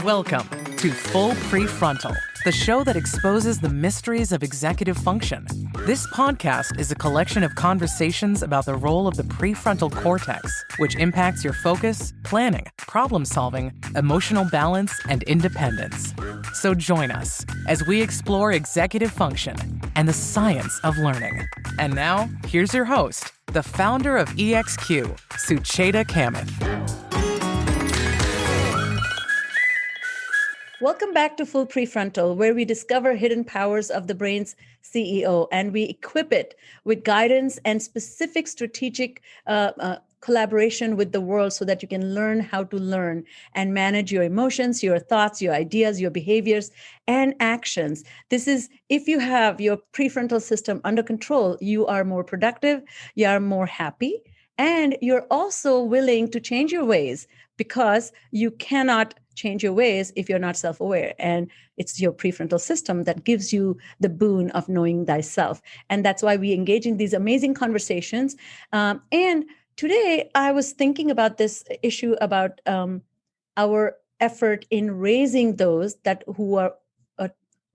Welcome to Full PreFrontal, the show that exposes the mysteries of executive function. This podcast is a collection of conversations about the role of the prefrontal cortex, which impacts your focus, planning, problem-solving, emotional balance, and independence. So join us as we explore executive function and the science of learning. And now, here's your host, the founder of EXQ, Sucheta Kamath. Welcome back to Full PreFrontal, where we discover hidden powers of the brain's CEO and we equip it with guidance and specific strategic collaboration with the world so that you can learn how to learn and manage your emotions, your thoughts, your ideas, your behaviors, and actions. This is, if you have your prefrontal system under control, you are more productive, you are more happy, and you're also willing to change your ways because you cannot change your ways if you're not self-aware. And it's your prefrontal system that gives you the boon of knowing thyself. And that's why we engage in these amazing conversations. And today I was thinking about this issue about our effort in raising those that who are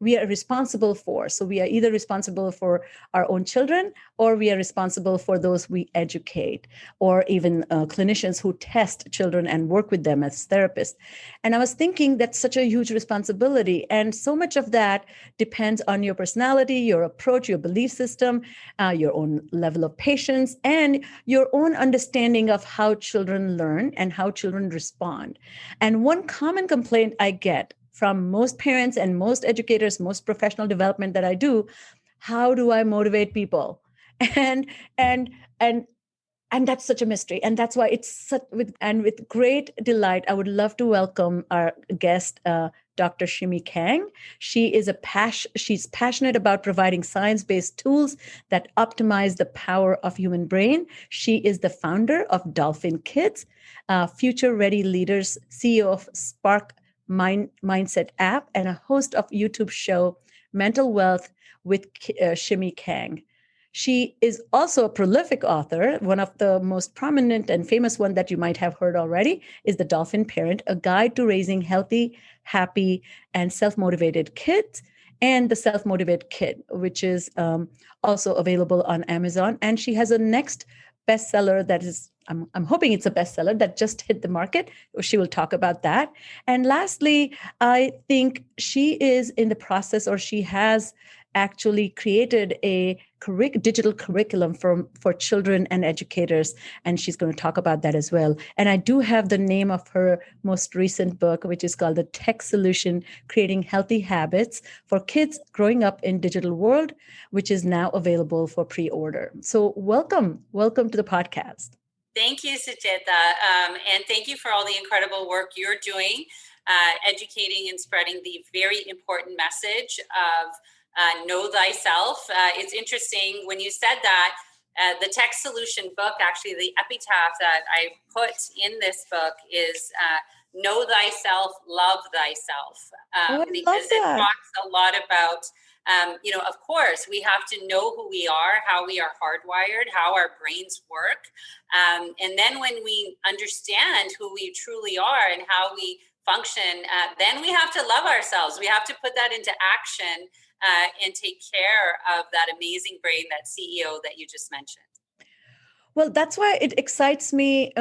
we are responsible for. So we are either responsible for our own children, or we are responsible for those we educate, or even clinicians who test children and work with them as therapists. And I was thinking that's such a huge responsibility. And so much of that depends on your personality, your approach, your belief system, your own level of patience, and your own understanding of how children learn and how children respond. And one common complaint I get from most parents and most educators, most professional development that I do, how do I motivate people? And that's such a mystery. And that's why it's such with great delight, I would love to welcome our guest, Dr. Shimi Kang. She's passionate about providing science-based tools that optimize the power of human brain. She is the founder of Dolphin Kids, Future Ready Leaders, CEO of Spark Mindset app, and a host of YouTube show Mental Wealth with Shimi Kang. She is also a prolific author. One of the most prominent and famous one that you might have heard already is The Dolphin Parent, a guide to raising healthy, happy, and self-motivated kids, and The Self-Motivated Kid, which is also available on Amazon. And she has a next bestseller that is, I'm hoping it's a bestseller that just hit the market. She will talk about that. And lastly, I think she is in the process, or she has actually created a digital curriculum for children and educators. And she's going to talk about that as well. And I do have the name of her most recent book, which is called The Tech Solution, Creating Healthy Habits for Kids Growing Up in Digital World, which is now available for pre-order. So welcome to the podcast. Thank you, Sucheta. And thank you for all the incredible work you're doing, educating and spreading the very important message of know thyself. It's interesting when you said that, the Tech Solution book, actually the epitaph that I put in this book is know thyself, love thyself. Because it talks a lot about of course, we have to know who we are, how we are hardwired, how our brains work. And then when we understand who we truly are and how we function, then we have to love ourselves. We have to put that into action and take care of that amazing brain, that CEO that you just mentioned. Well, that's why it excites me.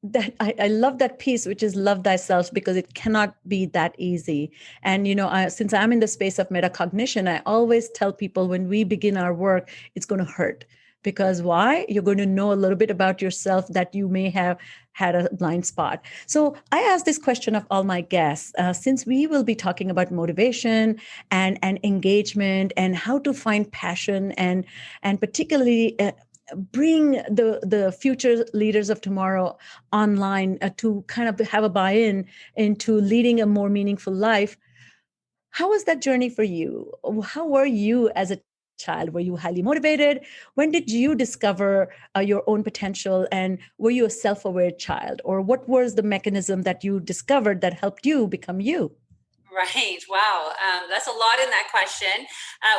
That I love that piece, which is love thyself, because it cannot be that easy. And, since I'm in the space of metacognition, I always tell people when we begin our work, it's going to hurt. Because why? You're going to know a little bit about yourself that you may have had a blind spot. So I ask this question of all my guests, since we will be talking about motivation and engagement and how to find passion and particularly bring the future leaders of tomorrow online to kind of have a buy-in into leading a more meaningful life. How was that journey for you? How were you as a child? Were you highly motivated? When did you discover your own potential? And were you a self-aware child? Or what was the mechanism that you discovered that helped you become you? Right. Wow. That's a lot in that question.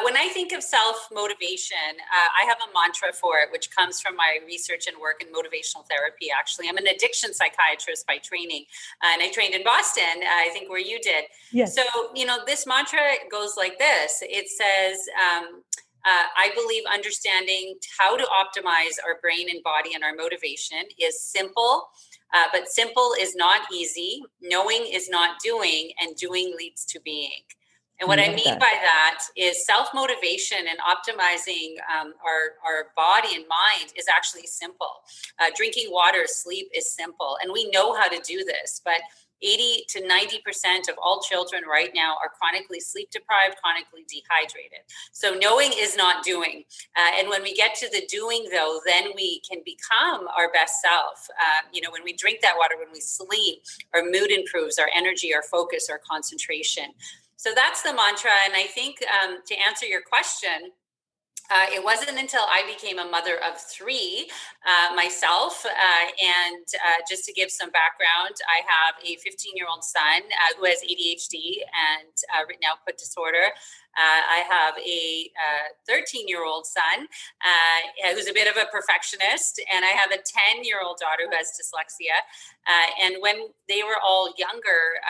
When I think of self-motivation, I have a mantra for it, which comes from my research and work in motivational therapy. Actually, I'm an addiction psychiatrist by training, and I trained in Boston, I think where you did. Yes. So, this mantra goes like this. It says, I believe understanding how to optimize our brain and body and our motivation is simple. But simple is not easy. Knowing is not doing, and doing leads to being. And what I mean by that is self-motivation and optimizing our body and mind is actually simple. Drinking water, sleep is simple. And we know how to do this, but 80 to 90% of all children right now are chronically sleep deprived, chronically dehydrated. So knowing is not doing. And when we get to the doing, though, then we can become our best self. When we drink that water, when we sleep, our mood improves, our energy, our focus, our concentration. So that's the mantra. And I think to answer your question, it wasn't until I became a mother of three myself. And just to give some background, I have a 15-year-old son who has ADHD and written output disorder. I have a 13-year-old son who's a bit of a perfectionist, and I have a 10-year-old daughter who has dyslexia. And when they were all younger,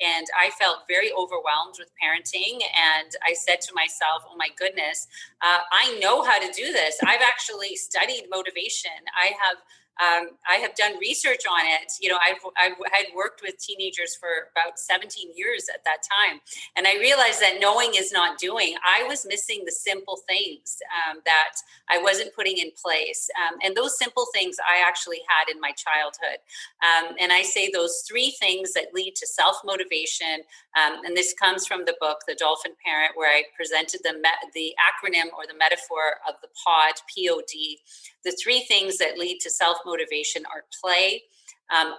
and I felt very overwhelmed with parenting, and I said to myself, oh my goodness, I know how to do this. I've actually studied motivation. I have done research on it. I had worked with teenagers for about 17 years at that time. And I realized that knowing is not doing. I was missing the simple things that I wasn't putting in place. And those simple things I actually had in my childhood. And I say those three things that lead to self-motivation. And this comes from the book, The Dolphin Parent, where I presented the acronym or the metaphor of the POD, P-O-D. The three things that lead to self-motivation are play,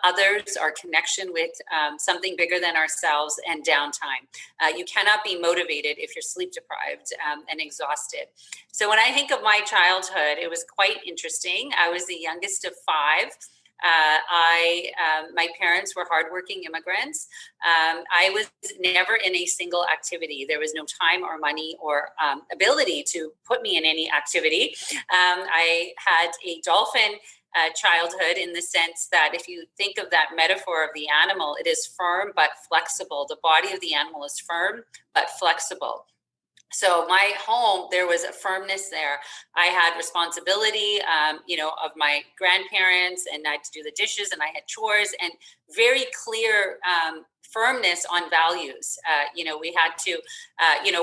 others are connection with something bigger than ourselves, and downtime. You cannot be motivated if you're sleep deprived and exhausted. So when I think of my childhood, it was quite interesting. I was the youngest of five. My parents were hardworking immigrants. I was never in a single activity. There was no time or money or ability to put me in any activity. I had a dolphin childhood in the sense that if you think of that metaphor of the animal, it is firm but flexible. The body of the animal is firm but flexible. So my home, there was a firmness there. I had responsibility, of my grandparents, and I had to do the dishes, and I had chores, and very clear firmness on values. We had to,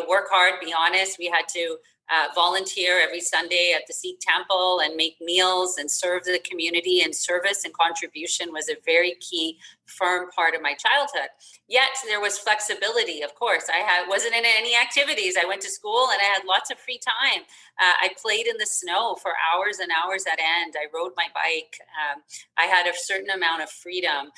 work hard, be honest. We had to volunteer every Sunday at the Sikh temple and make meals and serve the community, and service and contribution was a very key, firm part of my childhood. Yet there was flexibility. Of course, wasn't in any activities. I went to school and I had lots of free time. I played in the snow for hours and hours at end. I rode my bike. I had a certain amount of freedom.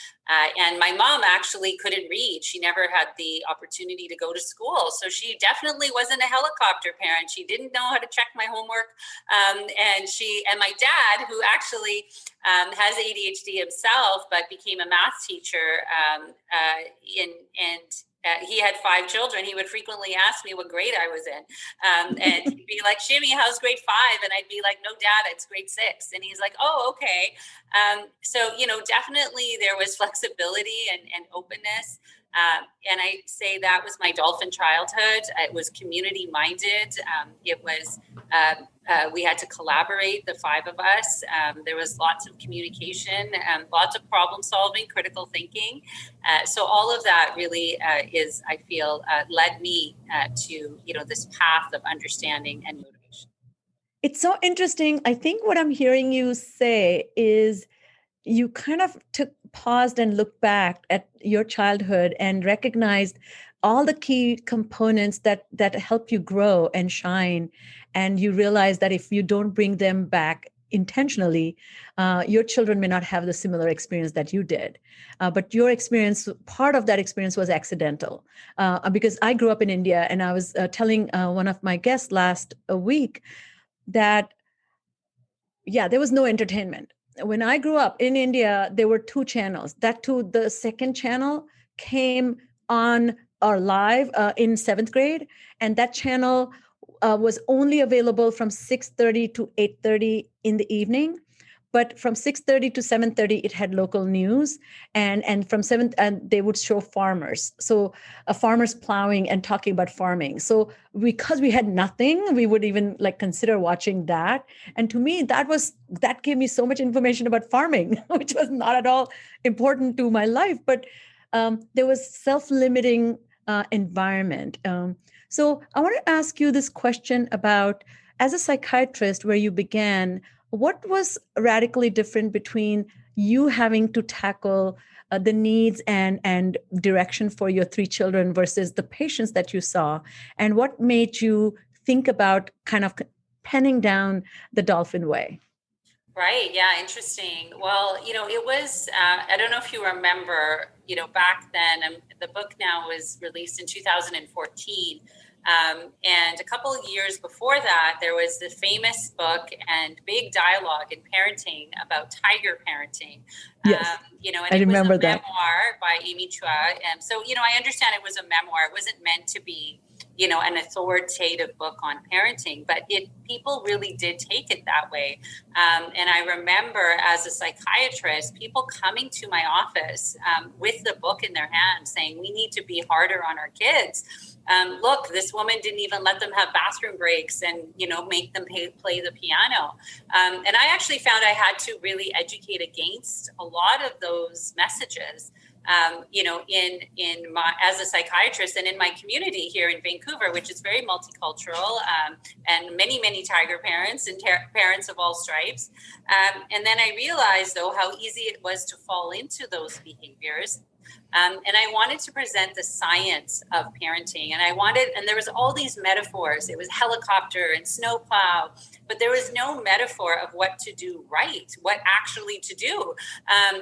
And my mom actually couldn't read. She never had the opportunity to go to school. So she definitely wasn't a helicopter parent. She didn't know how to check my homework. And my dad, who actually has ADHD himself, but became a math teacher, he had 5 children. He would frequently ask me what grade I was in. And he'd be like, Shimi, how's grade 5? And I'd be like, no, Dad, it's grade 6. And he's like, oh, okay. So, definitely there was flexibility and openness. And I say that was my dolphin childhood. It was community minded. It was, we had to collaborate, the 5 of us. There was lots of communication, lots of problem solving, critical thinking. So all of that really is, I feel, led me to, this path of understanding and motivation. It's so interesting. I think what I'm hearing you say is you kind of paused and looked back at your childhood and recognized all the key components that help you grow and shine. And you realize that if you don't bring them back intentionally, your children may not have the similar experience that you did. But your experience, part of that experience was accidental. Because I grew up in India, and I was telling one of my guests last week that, there was no entertainment. When I grew up in India, there were 2 channels. That too, the second channel came on are live in seventh grade, and that channel was only available from 6:30 to 8:30 in the evening. But from 6:30 to 7:30, it had local news, and from 7, and they would show farmers. So farmers plowing and talking about farming. So because we had nothing, we would even like consider watching that. And to me, that gave me so much information about farming, which was not at all important to my life. But there was self-limiting environment. So I want to ask you this question about, as a psychiatrist, where you began, what was radically different between you having to tackle the needs and direction for your 3 children versus the patients that you saw? And what made you think about kind of penning down the Dolphin way? Right. Yeah. Interesting. Well, it was, I don't know if you remember, back then, the book now was released in 2014. And a couple of years before that, there was the famous book and big dialogue in parenting about tiger parenting. Yes, and I remember it was a that. memoir by Amy Chua. And so, I understand it was a memoir. It wasn't meant to be, an authoritative book on parenting, but people really did take it that way. And I remember as a psychiatrist, people coming to my office with the book in their hands saying, we need to be harder on our kids. Look, this woman didn't even let them have bathroom breaks and, make them play the piano. And I actually found I had to really educate against a lot of those messages. In my, as a psychiatrist and in my community here in Vancouver, which is very multicultural, and many tiger parents and parents of all stripes. And then I realized, though, how easy it was to fall into those behaviors. And I wanted to present the science of parenting. And there was all these metaphors. It was helicopter and snowplow, but there was no metaphor of what to do right, what actually to do.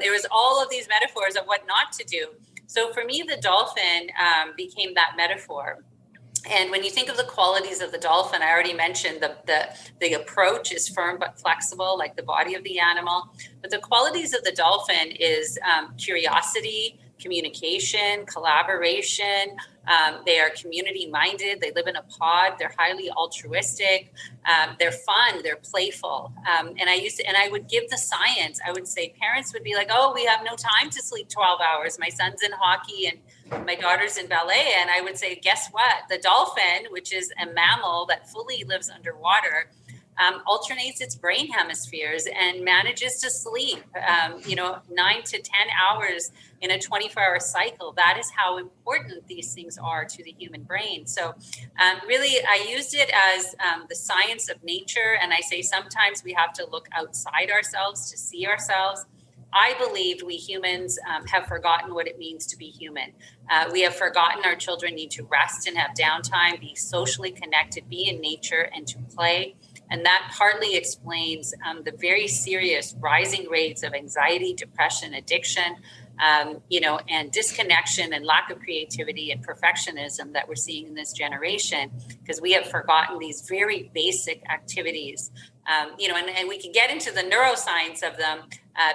There was all of these metaphors of what not to do. So for me, the dolphin became that metaphor. And when you think of the qualities of the dolphin, I already mentioned the approach is firm but flexible, like the body of the animal. But the qualities of the dolphin is curiosity, communication, collaboration. They are community minded. They live in a pod. They're highly altruistic. They're fun. They're playful. And I would give the science. I would say parents would be like, oh, we have no time to sleep 12 hours. My son's in hockey and my daughter's in ballet. And I would say, guess what? The dolphin, which is a mammal that fully lives underwater, alternates its brain hemispheres and manages to sleep, 9 to 10 hours in a 24-hour cycle. That is how important these things are to the human brain. So really, I used it as the science of nature. And I say sometimes we have to look outside ourselves to see ourselves. I believed we humans have forgotten what it means to be human. We have forgotten our children need to rest and have downtime, be socially connected, be in nature, and to play. And that partly explains the very serious rising rates of anxiety, depression, addiction, and disconnection and lack of creativity and perfectionism that we're seeing in this generation, because we have forgotten these very basic activities. And we can get into the neuroscience of them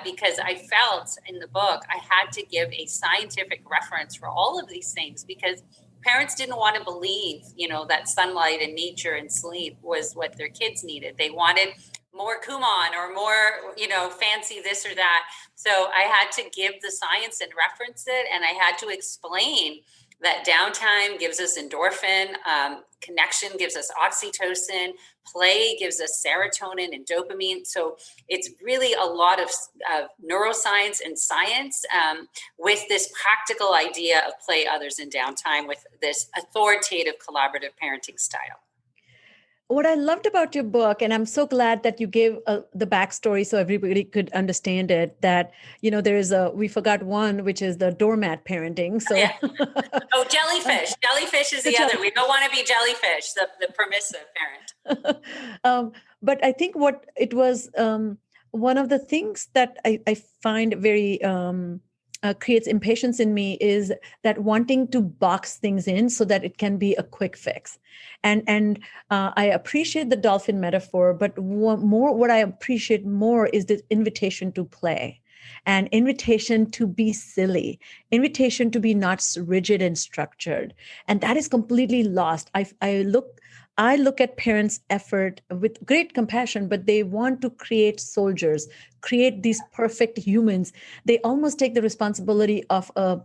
because I felt in the book I had to give a scientific reference for all of these things, because parents didn't want to believe, that sunlight and nature and sleep was what their kids needed. They wanted more Kumon or more, fancy this or that. So I had to give the science and reference it. And I had to explain that downtime gives us endorphin, connection gives us oxytocin, play gives us serotonin and dopamine. So it's really a lot of neuroscience and science with this practical idea of play, others, and downtime with this authoritative collaborative parenting style. What I loved about your book, and I'm so glad that you gave the backstory so everybody could understand it, that, there is we forgot one, which is the doormat parenting. So, yeah. Oh, jellyfish. Jellyfish is the other. We don't want to be jellyfish, the permissive parent. But I think what it was, one of the things that I find very creates impatience in me is that wanting to box things in so that it can be a quick fix. And I appreciate the dolphin metaphor, but what I appreciate more is the invitation to play. and invitation to be silly, invitation to be not rigid and structured. And that is completely lost. I look at parents' effort with great compassion, but they want to create soldiers, create these perfect humans. They almost take the responsibility of a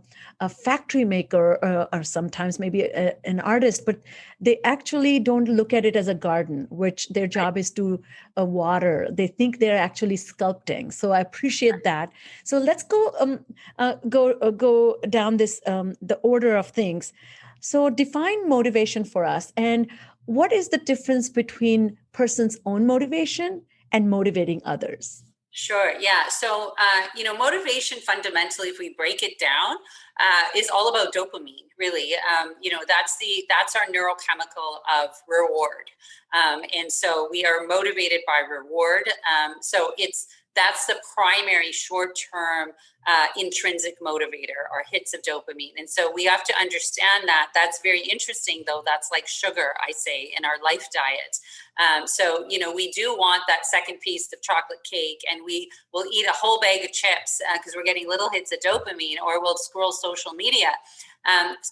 factory maker, or sometimes maybe an artist, but they actually don't look at it as a garden, which their job is to water. They think they're actually sculpting. So I appreciate that. So let's go down this the order of things. So define motivation for us, and what is the difference between person's own motivation and motivating others? Sure. Yeah. So, motivation fundamentally, if we break it down, is all about dopamine. Really, that's our neurochemical of reward, and so we are motivated by reward. That's the primary short-term intrinsic motivator, or hits of dopamine. And so we have to understand that. That's very interesting, though. That's like sugar, I say, in our life diet. We do want that second piece of chocolate cake, and we will eat a whole bag of chips because we're getting little hits of dopamine, or we'll scroll social media.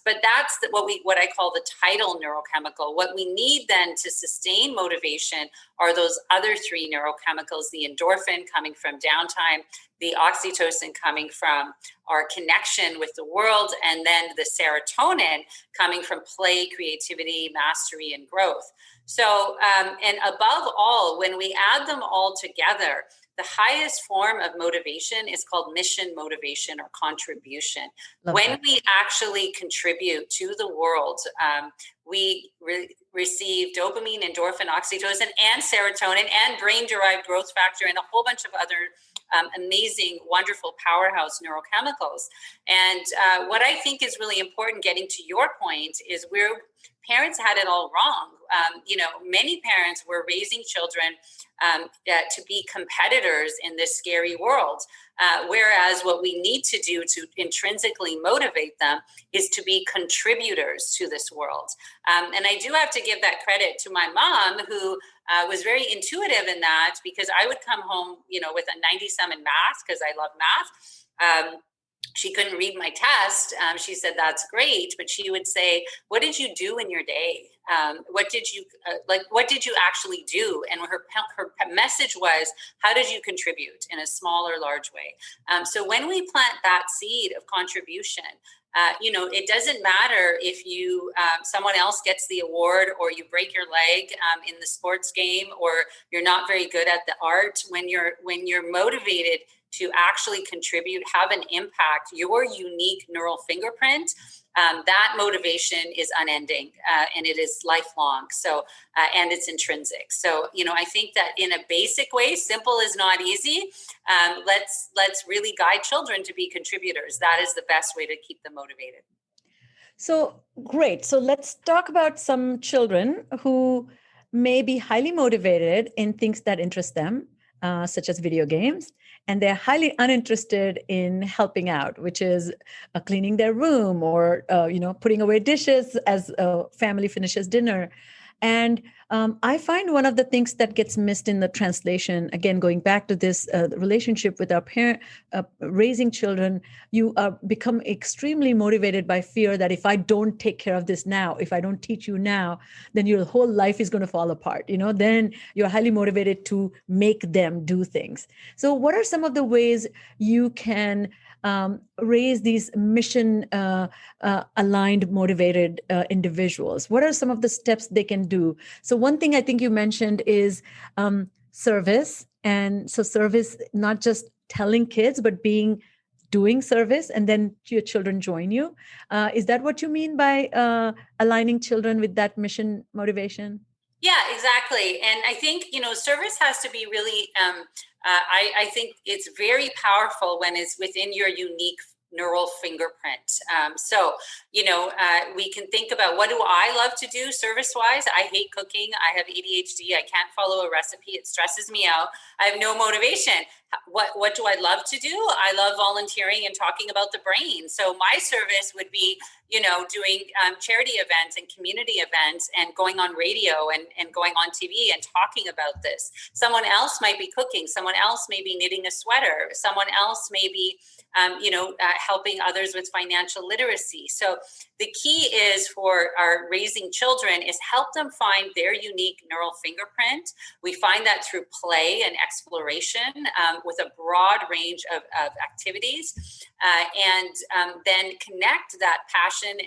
But that's what I call the tidal neurochemical. What we need then to sustain motivation are those other three neurochemicals: the endorphin coming from downtime, the oxytocin coming from our connection with the world, and then the serotonin coming from play, creativity, mastery, and growth. So, and above all, when we add them all together, the highest form of motivation is called mission motivation, or contribution. When we actually contribute to the world, we receive dopamine, endorphin, oxytocin, and serotonin, and brain-derived growth factor, and a whole bunch of other amazing, wonderful powerhouse neurochemicals. And what I think is really important, getting to your point, is parents had it all wrong. Many parents were raising children to be competitors in this scary world. Whereas what we need to do to intrinsically motivate them is to be contributors to this world. And I do have to give that credit to my mom, who was very intuitive in that, because I would come home, with a 90-some in math, because I love math. She couldn't read my test. She said, "That's great," but she would say, "What did you do in your day? What did you actually do?" And her message was, "How did you contribute in a small or large way?" So when we plant that seed of contribution, it doesn't matter if someone else gets the award, or you break your leg in the sports game, or you're not very good at the art. When you're motivated to actually contribute, have an impact, your unique neural fingerprint, that motivation is unending, and it is lifelong. So, and it's intrinsic. So, I think that in a basic way, simple is not easy. Let's really guide children to be contributors. That is the best way to keep them motivated. So great. So let's talk about some children who may be highly motivated in things that interest them, such as video games, and they're highly uninterested in helping out, which is cleaning their room, or putting away dishes as a family finishes dinner. And I find one of the things that gets missed in the translation, again, going back to this relationship with our parent, raising children, you become extremely motivated by fear that if I don't take care of this now, if I don't teach you now, then your whole life is going to fall apart. Then you're highly motivated to make them do things. So what are some of the ways you can raise these mission aligned, motivated individuals? What are some of the steps they can do? So one thing I think you mentioned is service. And so service, not just telling kids, but doing service, and then your children join you. Is that what you mean by aligning children with that mission motivation? Yeah, exactly. And I think, service has to be really, I think it's very powerful when it's within your unique neural fingerprint. We can think about, what do I love to do service-wise? I hate cooking. I have ADHD. I can't follow a recipe. It stresses me out. I have no motivation. What do I love to do? I love volunteering and talking about the brain. So my service would be, doing charity events and community events and going on radio and going on TV and talking about this. Someone else might be cooking. Someone else may be knitting a sweater. Someone else may be, helping others with financial literacy. So the key is for our raising children is help them find their unique neural fingerprint. We find that through play and exploration with a broad range of activities, and then connect that passion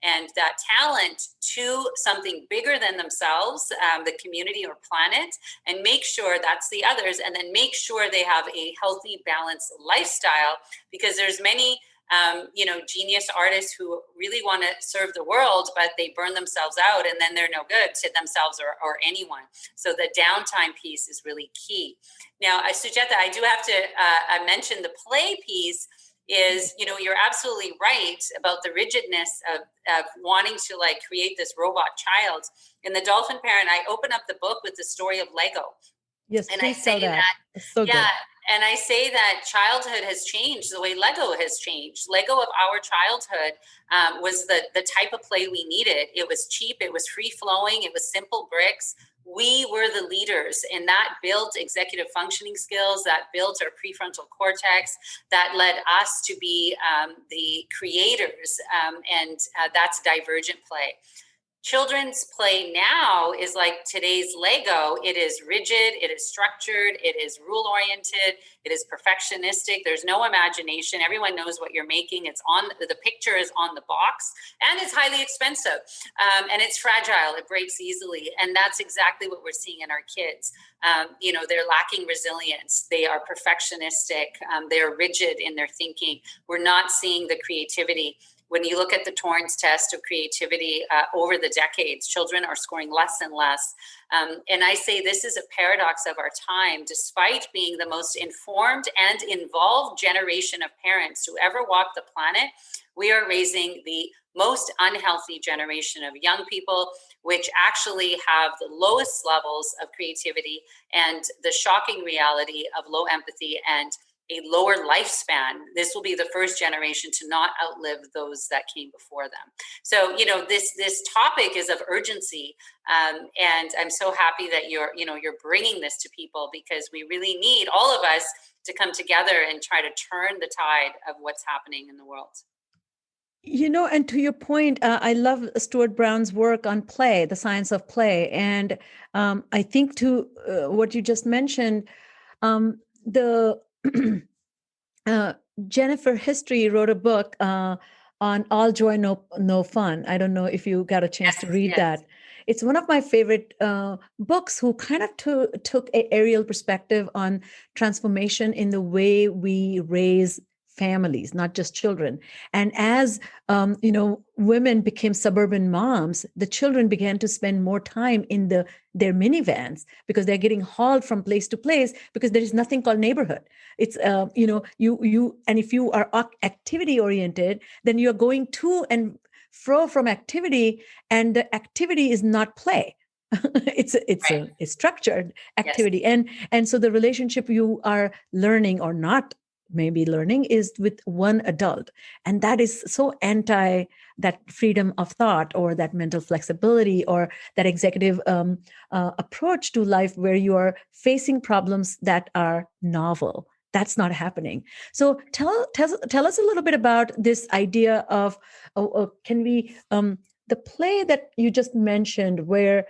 and that talent to something bigger than themselves, the community or planet, and make sure that's the others, and then make sure they have a healthy, balanced lifestyle, because there's many genius artists who really want to serve the world, but they burn themselves out and then they're no good to themselves or anyone. So the downtime piece is really key. Now, Sujata, I do have to mention the play piece is, you're absolutely right about the rigidness of wanting to create this robot child. In the Dolphin Parent, I open up the book with the story of Lego. Yes, and please tell that. It's so good. And I say that childhood has changed the way Lego has changed. Lego of our childhood was the type of play we needed. It was cheap. It was free flowing. It was simple bricks. We were the leaders, and that built executive functioning skills, that built our prefrontal cortex, that led us to be the creators, and that's divergent play. Children's play now is like today's Lego. It is rigid, it is structured, it is rule-oriented, it is perfectionistic. There's no imagination. Everyone knows what you're making. The picture is on the box, and it's highly expensive, and it's fragile. It breaks easily, and that's exactly what we're seeing in our kids. They're lacking resilience. They are perfectionistic. They're rigid in their thinking. We're not seeing the creativity. When you look at the Torrance test of creativity over the decades, children are scoring less and less. And I say this is a paradox of our time. Despite being the most informed and involved generation of parents to ever walk the planet, we are raising the most unhealthy generation of young people, which actually have the lowest levels of creativity and the shocking reality of low empathy and a lower lifespan. This will be the first generation to not outlive those that came before them. So, this topic is of urgency, and I'm so happy that you're bringing this to people, because we really need all of us to come together and try to turn the tide of what's happening in the world. And to your point, I love Stuart Brown's work on play, the science of play, and I think to what you just mentioned, Jennifer History wrote a book on All Joy, No Fun. I don't know if you got a chance to read that. It's one of my favorite books, who kind of took an aerial perspective on transformation in the way we raise families, not just children. And as women became suburban moms, the children began to spend more time in their minivans, because they're getting hauled from place to place, because there is nothing called neighborhood. It's you and if you are activity oriented, then you're going to and fro from activity, and the activity is not play. It's a structured activity. Yes. And so the relationship you are learning or not maybe learning is with one adult. And that is so anti that freedom of thought, or that mental flexibility, or that executive approach to life, where you are facing problems that are novel. That's not happening. So tell us a little bit about this idea of, can we, the play that you just mentioned, where,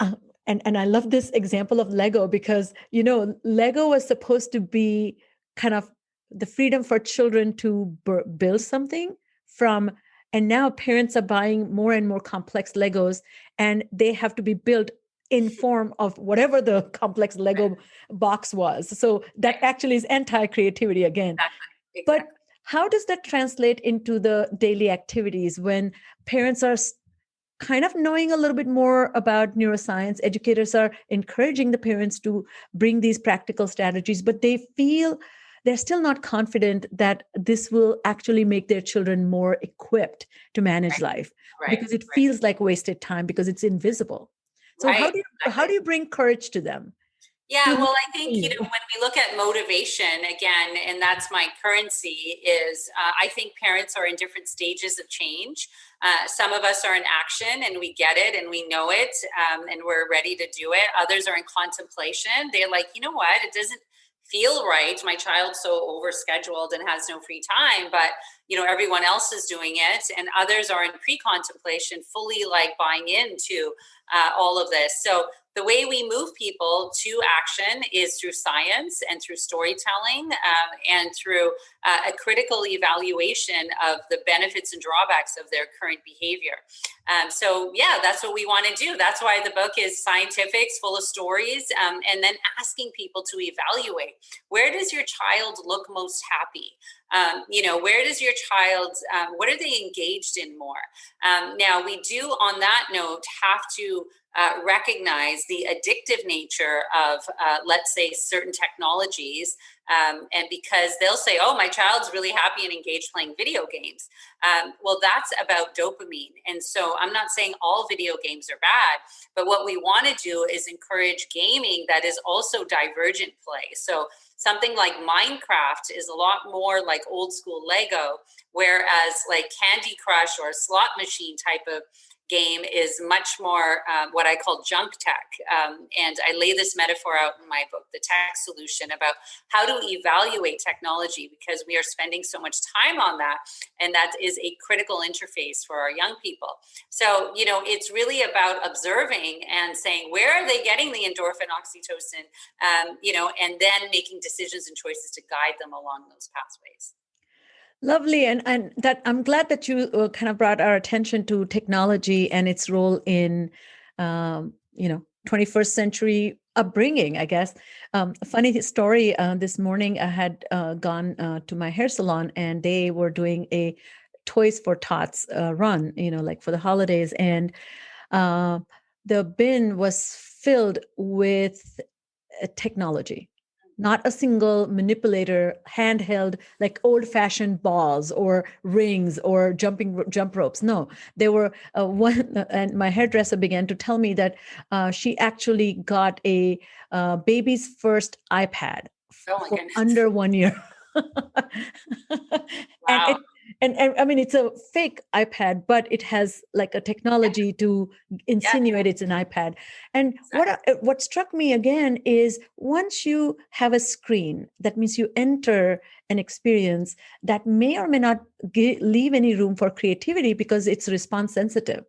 and I love this example of Lego, because, Lego was supposed to be kind of the freedom for children to build something from, and now parents are buying more and more complex Legos, and they have to be built in form of whatever the complex Lego box was. So that actually is anti-creativity again. Exactly. But how does that translate into the daily activities when parents are kind of knowing a little bit more about neuroscience? Educators are encouraging the parents to bring these practical strategies, but they feel they're still not confident that this will actually make their children more equipped to manage life, because it feels like wasted time because it's invisible. So Right. how do you bring courage to them? Yeah, well, I think, when we look at motivation again, and that's my currency, is I think parents are in different stages of change. Some of us are in action and we get it and we know it, and we're ready to do it. Others are in contemplation. They're like, you know what, it doesn't feel right. My child's so overscheduled and has no free time, but everyone else is doing it. And others are in pre-contemplation, fully like buying into all of this. So the way we move people to action is through science and through storytelling, and through a critical evaluation of the benefits and drawbacks of their current behavior. So yeah, that's what we want to do. That's why the book is scientific, it's full of stories, and then asking people to evaluate, where does your child look most happy? Where does your child, what are they engaged in more? Now, we do, on that note, have to recognize the addictive nature of, let's say, certain technologies. And because they'll say, oh, my child's really happy and engaged playing video games. Well, that's about dopamine. And so I'm not saying all video games are bad, but what we want to do is encourage gaming that is also divergent play. So something like Minecraft is a lot more like old school Lego, whereas like Candy Crush or a slot machine type of game is much more what I call junk tech. And I lay this metaphor out in my book, The Tech Solution, about how to evaluate technology, because we are spending so much time on that. And that is a critical interface for our young people. So, it's really about observing and saying, where are they getting the endorphin, oxytocin, and then making decisions and choices to guide them along those pathways. Lovely. And that I'm glad that you kind of brought our attention to technology and its role in, 21st century upbringing, I guess. A funny story, this morning I had gone to my hair salon and they were doing a Toys for Tots run, like for the holidays. And the bin was filled with technology. Not a single manipulator, handheld, like old-fashioned balls or rings or jump ropes. No, they were one. And my hairdresser began to tell me that she actually got a baby's first iPad for under 1 year. Wow. And I mean, it's a fake iPad, but it has like a technology to insinuate it's an iPad. And what struck me again is once you have a screen, that means you enter an experience that may or may not leave any room for creativity because it's response sensitive.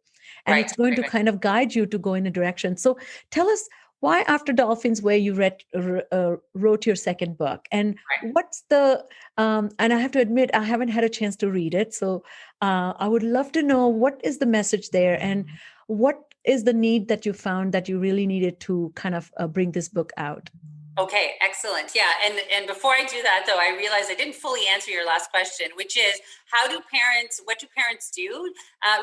And it's going to kind of guide you to go in a direction. So tell us, why After Dolphin's Way you wrote your second book, and what's the and I have to admit I haven't had a chance to read it, so I would love to know what is the message there and what is the need that you found that you really needed to kind of bring this book out. Okay, excellent. Yeah, and before I do that, though, I realized I didn't fully answer your last question, which is what do parents do?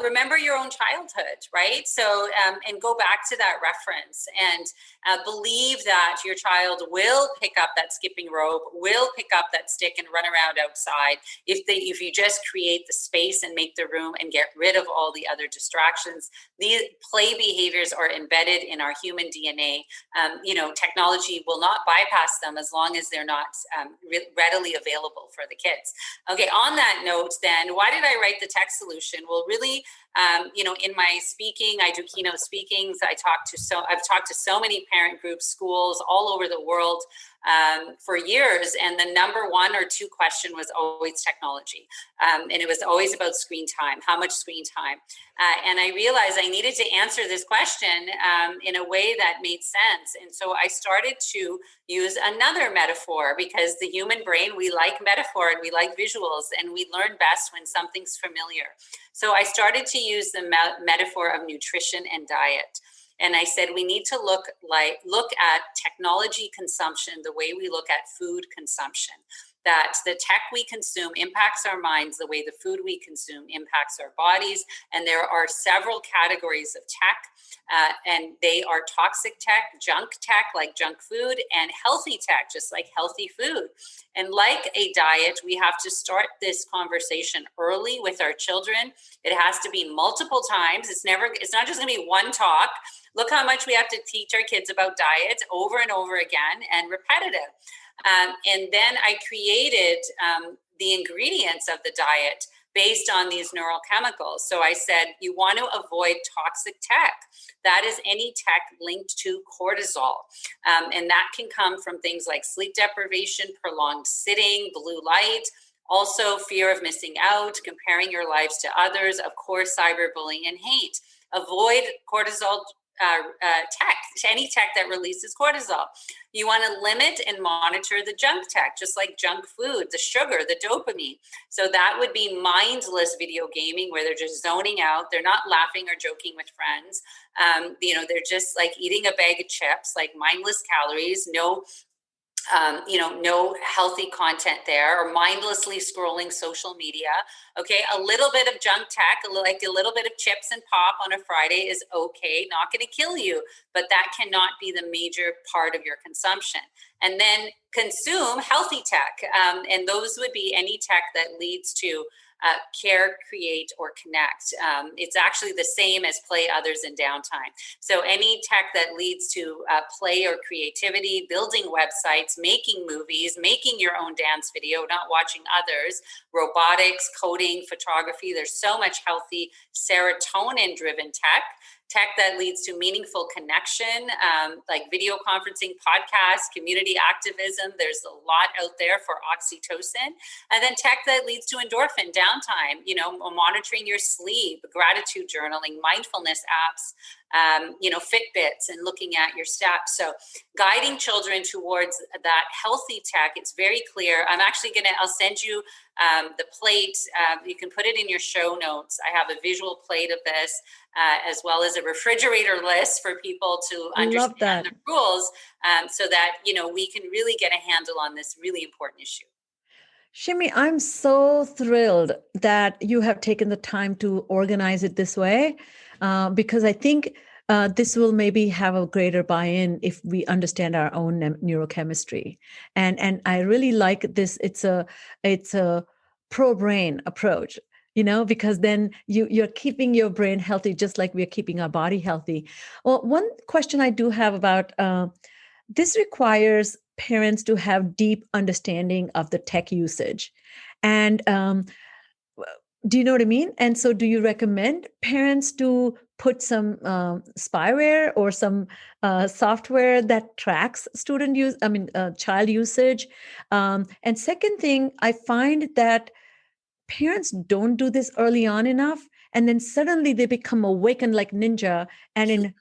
Remember your own childhood, right? So, and go back to that reference and believe that your child will pick up that skipping rope, will pick up that stick and run around outside if you just create the space and make the room and get rid of all the other distractions. These play behaviors are embedded in our human DNA. Technology will not bypass them as long as they're not readily available for the kids. Okay, on that note, then, why did I write The Tech Solution? Well, really, in my speaking, I do keynote speakings. I've talked to so many parent groups, schools all over the world for years. And the number one or two question was always technology. And it was always about screen time, how much screen time. And I realized I needed to answer this question in a way that made sense. And so I started to use another metaphor, because the human brain, we like metaphor and we like visuals, and we learn best when something's familiar. So I started to use the metaphor of nutrition and diet. And I said, we need to look at technology consumption the way we look at food consumption. that the tech we consume impacts our minds the way the food we consume impacts our bodies. And there are several categories of tech, and they are toxic tech, junk tech, like junk food, and healthy tech, just like healthy food. And like a diet, we have to start this conversation early with our children. It has to be multiple times. It's not just going to be one talk. Look how much we have to teach our kids about diets over and over again, and repetitive. And then I created the ingredients of the diet based on these neurochemicals. So I said, you want to avoid toxic tech. That is any tech linked to cortisol. And that can come from things like sleep deprivation, prolonged sitting, blue light, also fear of missing out, comparing your lives to others, of course, cyberbullying and hate. Avoid cortisol tech, any tech that releases cortisol. You want to limit and monitor the junk tech, just like junk food, the sugar, the dopamine. So that would be mindless video gaming where they're just zoning out. They're not laughing or joking with friends. They're just like eating a bag of chips, like mindless calories, no healthy content there, or mindlessly scrolling social media. Okay, a little bit of junk tech, like a little bit of chips and pop on a Friday is okay, not going to kill you, but that cannot be the major part of your consumption. And then consume healthy tech, and those would be any tech that leads to care, create, or connect. It's actually the same as play others in downtime. So any tech that leads to play or creativity, building websites, making movies, making your own dance video, not watching others, robotics, coding, photography. There's so much healthy serotonin-driven tech that leads to meaningful connection, like video conferencing, podcasts, community activism. There's a lot out there for oxytocin. And then tech that leads to endorphin, downtime, monitoring your sleep, gratitude journaling, mindfulness apps, Fitbits, and looking at your steps. So guiding children towards that healthy tech, it's very clear. I'll send you the plate. You can put it in your show notes. I have a visual plate of this, as well as a refrigerator list for people to understand the rules, so that, we can really get a handle on this really important issue. Shimi, I'm so thrilled that you have taken the time to organize it this way, because I think this will maybe have a greater buy-in if we understand our own neurochemistry. And I really like this. It's a pro-brain approach, because then you're keeping your brain healthy, just like we're keeping our body healthy. Well, one question I do have about this requires parents to have deep understanding of the tech usage. And do you know what I mean? And so do you recommend parents to put some spyware or some software that tracks child usage? And second thing, I find that parents don't do this early on enough. And then suddenly they become awakened like ninja. And in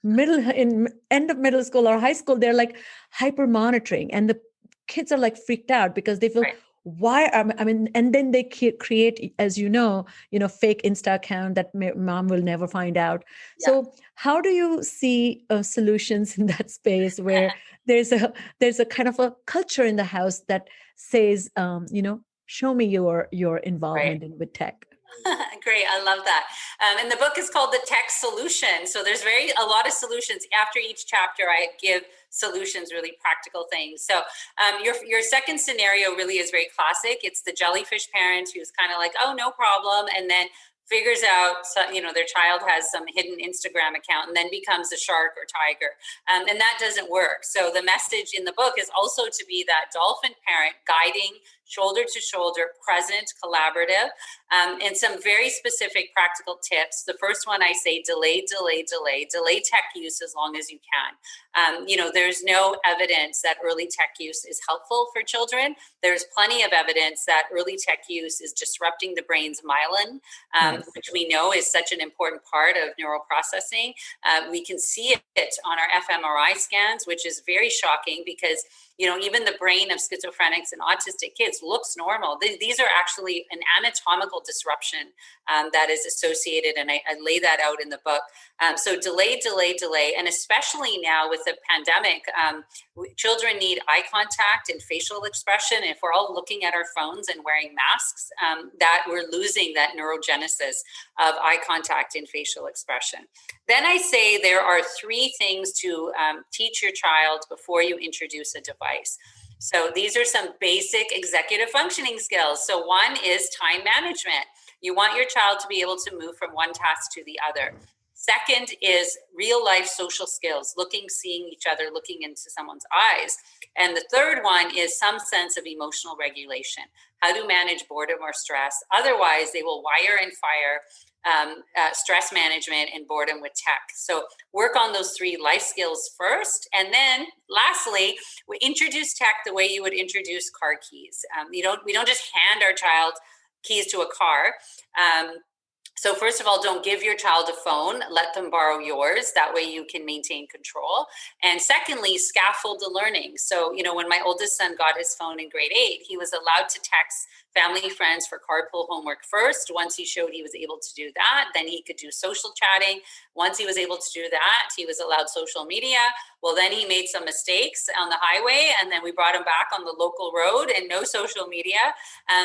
end of middle school or high school, they're like hyper monitoring. And the kids are like freaked out because they feel, right, and then they create, as fake Insta account that mom will never find out. Yeah. So how do you see solutions in that space where there's a kind of a culture in the house that says, show me your involvement with tech? Great. I love that. And the book is called The Tech Solution. So there's a lot of solutions. After each chapter, I give solutions, really practical things. So your second scenario really is very classic. It's the jellyfish parent who's kind of like, oh, no problem. And then figures out, their child has some hidden Instagram account and then becomes a shark or tiger. And that doesn't work. So the message in the book is also to be that dolphin parent, guiding, shoulder to shoulder, present, collaborative, and some very specific practical tips. The first one I say, delay tech use as long as you can. There's no evidence that early tech use is helpful for children. There's plenty of evidence that early tech use is disrupting the brain's myelin, which we know is such an important part of neural processing. We can see it on our fMRI scans, which is very shocking because even the brain of schizophrenics and autistic kids looks normal. These are actually an anatomical disruption that is associated, and I lay that out in the book. So delay. And especially now with the pandemic, children need eye contact and facial expression. And if we're all looking at our phones and wearing masks, that we're losing that neurogenesis of eye contact and facial expression. Then I say there are 3 things to teach your child before you introduce a device. So these are some basic executive functioning skills. So one is time management. You want your child to be able to move from one task to the other. Second is real life social skills, seeing each other, looking into someone's eyes. And the third one is some sense of emotional regulation, how to manage boredom or stress. Otherwise, they will wire and fire stress management and boredom with tech. So work on those 3 life skills first. And then lastly, we introduce tech the way you would introduce car keys. We don't just hand our child keys to a car. So first of all, don't give your child a phone. Let them borrow yours. That way you can maintain control. And secondly, scaffold the learning. So, when my oldest son got his phone in grade 8, he was allowed to text family, friends for carpool homework first. Once he showed he was able to do that, then he could do social chatting. Once he was able to do that, he was allowed social media. Well, then he made some mistakes on the highway, and then we brought him back on the local road and no social media,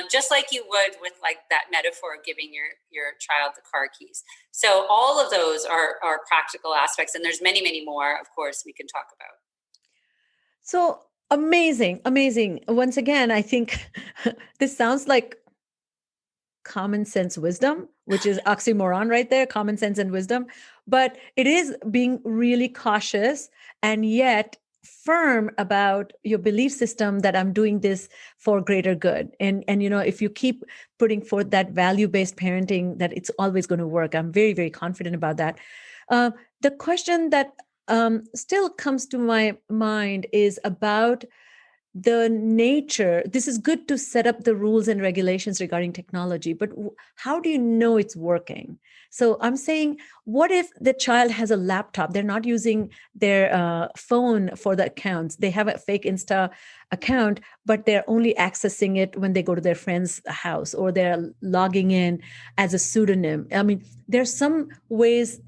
just like you would with like that metaphor of giving your child the car keys. So all of those are practical aspects, and there's many, many more, of course, we can talk about. So amazing. Once again, I think this sounds like common sense wisdom, which is oxymoron right there, common sense and wisdom. But it is being really cautious and yet firm about your belief system that I'm doing this for greater good. And if you keep putting forth that value-based parenting, that it's always going to work. I'm very, very confident about that. The question that still comes to my mind is about the nature. This is good to set up the rules and regulations regarding technology, but how do you know it's working? So I'm saying, what if the child has a laptop? They're not using their phone for the accounts. They have a fake Insta account, but they're only accessing it when they go to their friend's house, or they're logging in as a pseudonym. I mean, there's some ways,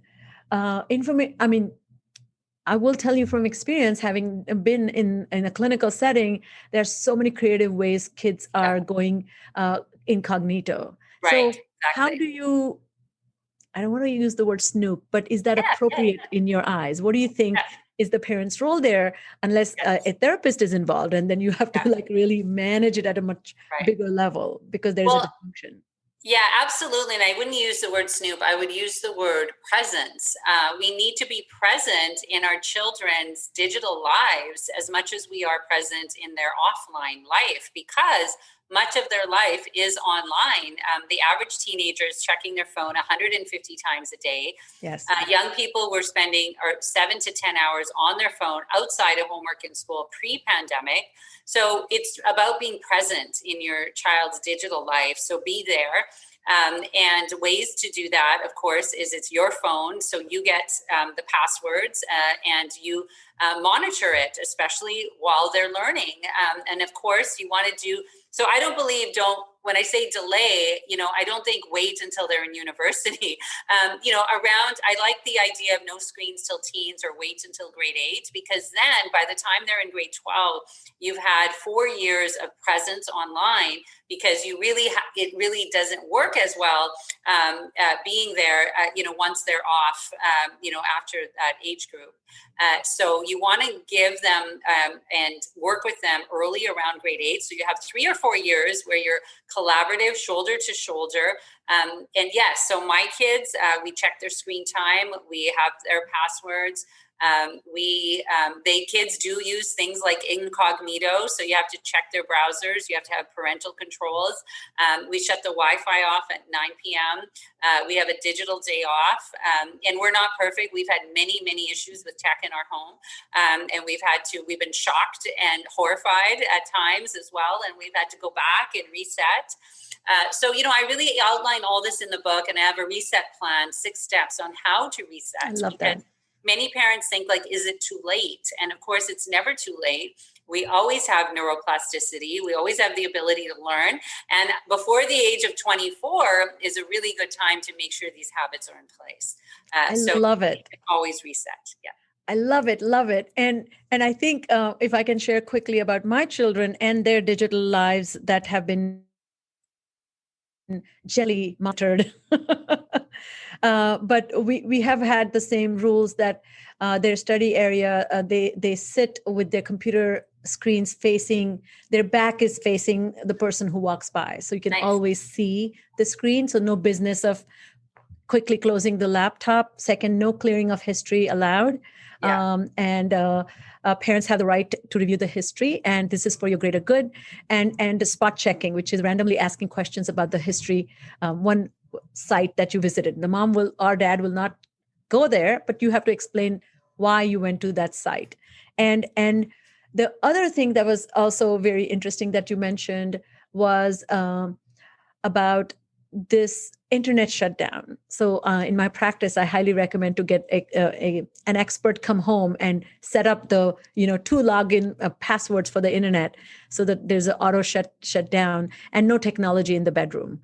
I will tell you from experience, having been in a clinical setting, there's so many creative ways kids are going incognito. Right, so exactly. How do you, I don't want to use the word snoop, but is that appropriate in your eyes? What do you think is the parent's role there, unless a therapist is involved, and then you have to really manage it at a much bigger level because there's a dysfunction? Yeah, absolutely. And I wouldn't use the word snoop. I would use the word presence. We need to be present in our children's digital lives as much as we are present in their offline life, because much of their life is online. The average teenager is checking their phone 150 times a day. Yes. Young people were spending 7 to 10 hours on their phone outside of homework in school pre-pandemic. So it's about being present in your child's digital life. So be there. And ways to do that, of course, is it's your phone. So you get the passwords and you monitor it, especially while they're learning. And of course, you want to do, so I don't believe, when I say delay, I don't think wait until they're in university. I like the idea of no screens till teens, or wait until grade 8, because then by the time they're in grade 12, you've had 4 years of presence online, because it really doesn't work as well being there, once they're off, after that age group. So you want to give them and work with them early around grade 8. So you have 3 or 4 years where you're collaborative, shoulder to shoulder. And yes, so my kids, we check their screen time. We have their passwords. Kids do use things like incognito. So you have to check their browsers. You have to have parental controls. We shut the Wi-Fi off at 9 p.m. We have a digital day off. And we're not perfect. We've had many, many issues with tech in our home. And we've been shocked and horrified at times as well. And we've had to go back and reset. So I really outline all this in the book, and I have a reset plan, 6 steps on how to reset. I love that. Many parents think, is it too late? And of course, it's never too late. We always have neuroplasticity. We always have the ability to learn. And before the age of 24 is a really good time to make sure these habits are in place. I love it. Always reset. Yeah. I love it, love it. And I think if I can share quickly about my children and their digital lives that have been gently monitored. But we have had the same rules that their study area, they sit with their computer screens facing, their back is facing the person who walks by. So you can always see the screen. So no business of quickly closing the laptop. Second, no clearing of history allowed. Parents have the right to review the history, and this is for your greater good. And the spot checking, which is randomly asking questions about the history, one site that you visited. The mom will or dad will not go there, but you have to explain why you went to that site. And the other thing that was also very interesting that you mentioned was about this internet shutdown. So in my practice, I highly recommend to get an expert come home and set up the 2 login passwords for the internet so that there's an auto shut down, and no technology in the bedroom,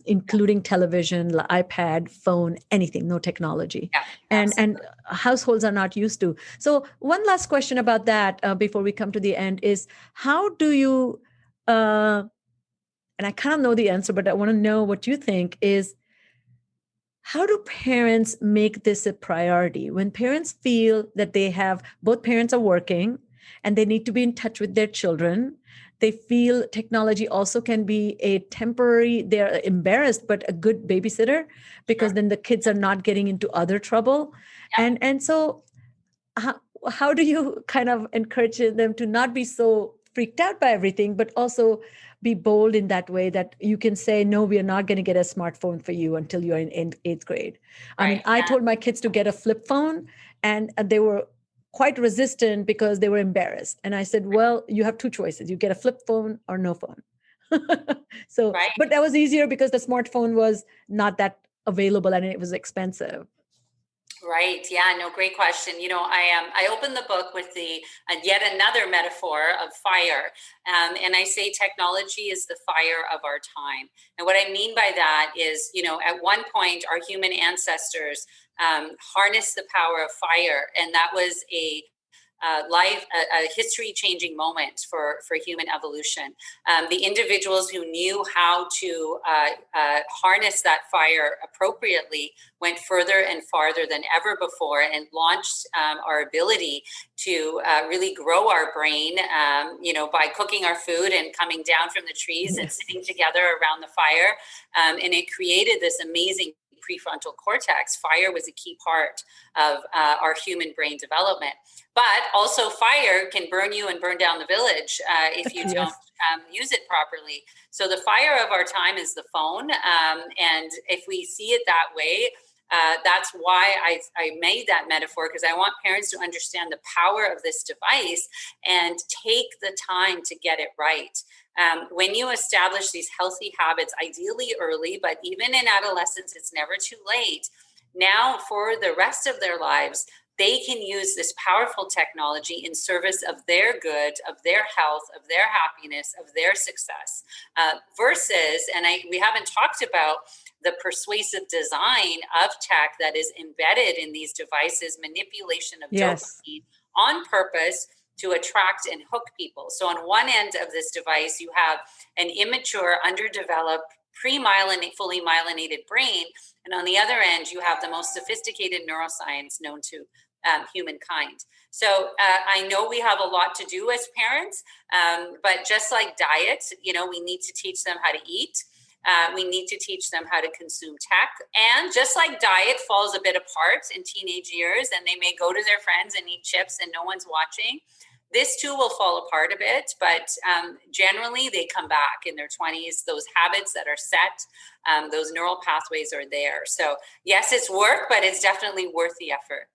including television, iPad, phone, anything, no technology. Yeah, and households are not used to. So one last question about that before we come to the end is, how do you and I kind of know the answer, but I want to know what you think is, how do parents make this a priority when parents feel that both parents are working and they need to be in touch with their children? They feel technology also can be a temporary, they're embarrassed, but a good babysitter, because then the kids are not getting into other trouble. Yeah. And so how do you kind of encourage them to not be so freaked out by everything, but also be bold in that way that you can say, no, we are not going to get a smartphone for you until you're in 8th grade. I mean, I told my kids to get a flip phone, and they were quite resistant because they were embarrassed. And I said, well, you have 2 choices. You get a flip phone or no phone. But that was easier because the smartphone was not that available and it was expensive. Right. Yeah. No, great question. I opened the book with yet another metaphor of fire. And I say technology is the fire of our time. And what I mean by that is, at one point, our human ancestors harnessed the power of fire. And that was a history-changing moment for human evolution. The individuals who knew how to harness that fire appropriately went further and farther than ever before, and launched our ability to really grow our brain, by cooking our food and coming down from the trees and sitting together around the fire. And it created this amazing prefrontal cortex. Fire was a key part of our human brain development. But also fire can burn you and burn down the village if you don't use it properly. So the fire of our time is the phone. And if we see it that way, that's why I made that metaphor, because I want parents to understand the power of this device and take the time to get it right. When you establish these healthy habits, ideally early, but even in adolescence, it's never too late. Now, for the rest of their lives, they can use this powerful technology in service of their good, of their health, of their happiness, of their success, versus, and we haven't talked about the persuasive design of tech that is embedded in these devices, manipulation of dopamine on purpose to attract and hook people. So on one end of this device, you have an immature, underdeveloped, fully myelinated brain. And on the other end, you have the most sophisticated neuroscience known to humankind. So I know we have a lot to do as parents, but just like diet, we need to teach them how to eat. We need to teach them how to consume tech. And just like diet falls a bit apart in teenage years, and they may go to their friends and eat chips and no one's watching, this too will fall apart a bit, but generally they come back in their 20s. Those habits that are set, those neural pathways are there. So yes, it's work, but it's definitely worth the effort.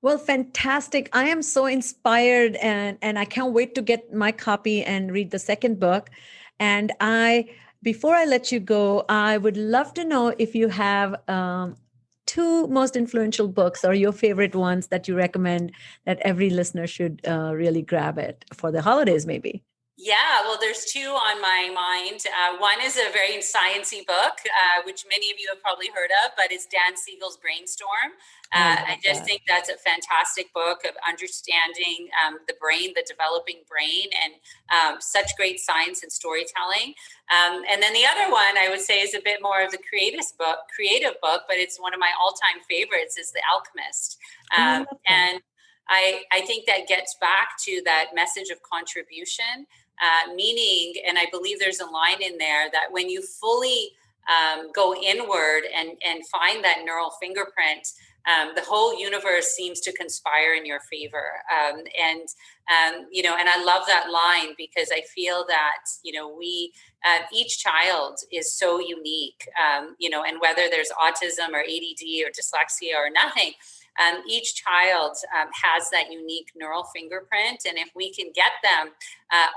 Well, fantastic. I am so inspired, and I can't wait to get my copy and read the second book. And before I let you go, I would love to know if you have two most influential books or your favorite ones that you recommend that every listener should really grab it for the holidays, maybe? Yeah, well, there's two on my mind. One is a very sciencey book, which many of you have probably heard of, but it's Dan Siegel's Brainstorm. I just think that's a fantastic book of understanding the brain, the developing brain, and such great science and storytelling. And then the other one I would say is a bit more of the creative book, but it's one of my all-time favorites, is The Alchemist. And I think that gets back to that message of contribution, meaning, and I believe there's a line in there that when you fully go inward and find that neural fingerprint, the whole universe seems to conspire in your favor. And I love that line because I feel that, we, each child is so unique, and whether there's autism or ADD or dyslexia or nothing, each child has that unique neural fingerprint. And if we can get them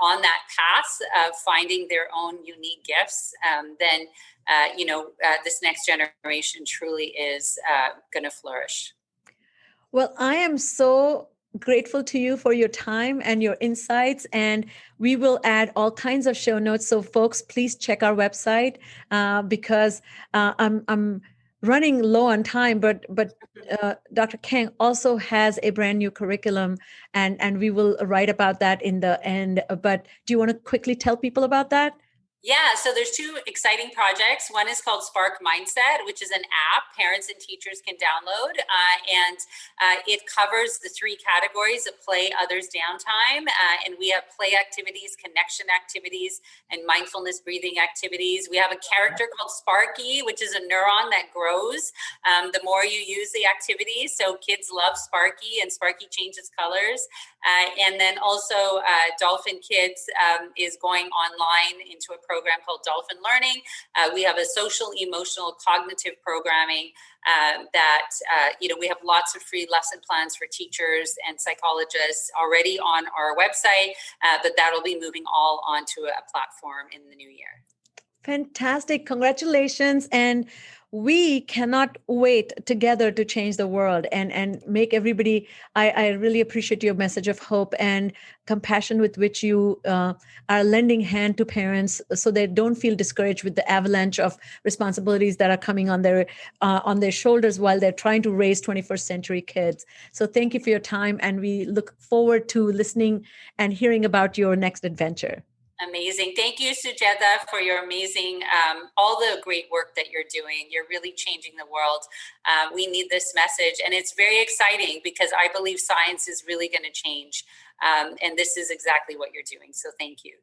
on that path of finding their own unique gifts, then, this next generation truly is going to flourish. Well, I am so grateful to you for your time and your insights. And we will add all kinds of show notes. So folks, please check our website because I'm running low on time, but Dr. Kang also has a brand new curriculum, and we will write about that in the end. But do you want to quickly tell people about that? Yeah, so there's two exciting projects. One is called Spark Mindset, which is an app parents and teachers can download. And it covers the three categories of play, others, downtime. And we have play activities, connection activities, and mindfulness breathing activities. We have a character called Sparky, which is a neuron that grows the more you use the activities. So kids love Sparky, and Sparky changes colors. And then also Dolphin Kids is going online into a program called Dolphin Learning. We have a social, emotional, cognitive programming that, we have lots of free lesson plans for teachers and psychologists already on our website, but that'll be moving all onto a platform in the new year. Fantastic. Congratulations. And we cannot wait together to change the world and make everybody, I really appreciate your message of hope and compassion with which you are lending hand to parents so they don't feel discouraged with the avalanche of responsibilities that are coming on their shoulders while they're trying to raise 21st century kids. So thank you for your time. And we look forward to listening and hearing about your next adventure. Amazing. Thank you, Sujeta, for your amazing, all the great work that you're doing. You're really changing the world. We need this message. And it's very exciting because I believe science is really going to change. And this is exactly what you're doing. So thank you.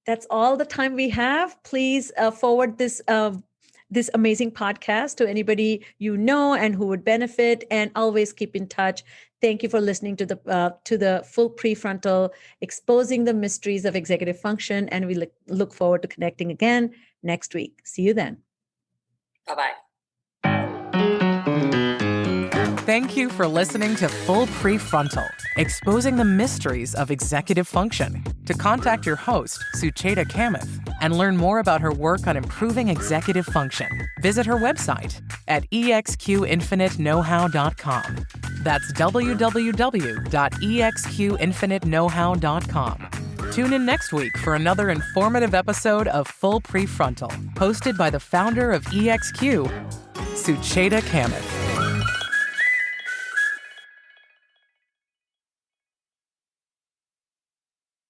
That's all the time we have. Please forward this amazing podcast to anybody you know and who would benefit, and always keep in touch. Thank you for listening to the full PreFrontal, exposing the mysteries of executive function. And we look forward to connecting again next week. See you then. Bye-bye. Thank you for listening to Full PreFrontal, exposing the mysteries of executive function. To contact your host, Sucheta Kamath, and learn more about her work on improving executive function, visit her website at exqinfiniteknowhow.com. That's www.exqinfiniteknowhow.com. Tune in next week for another informative episode of Full PreFrontal, hosted by the founder of EXQ, Sucheta Kamath.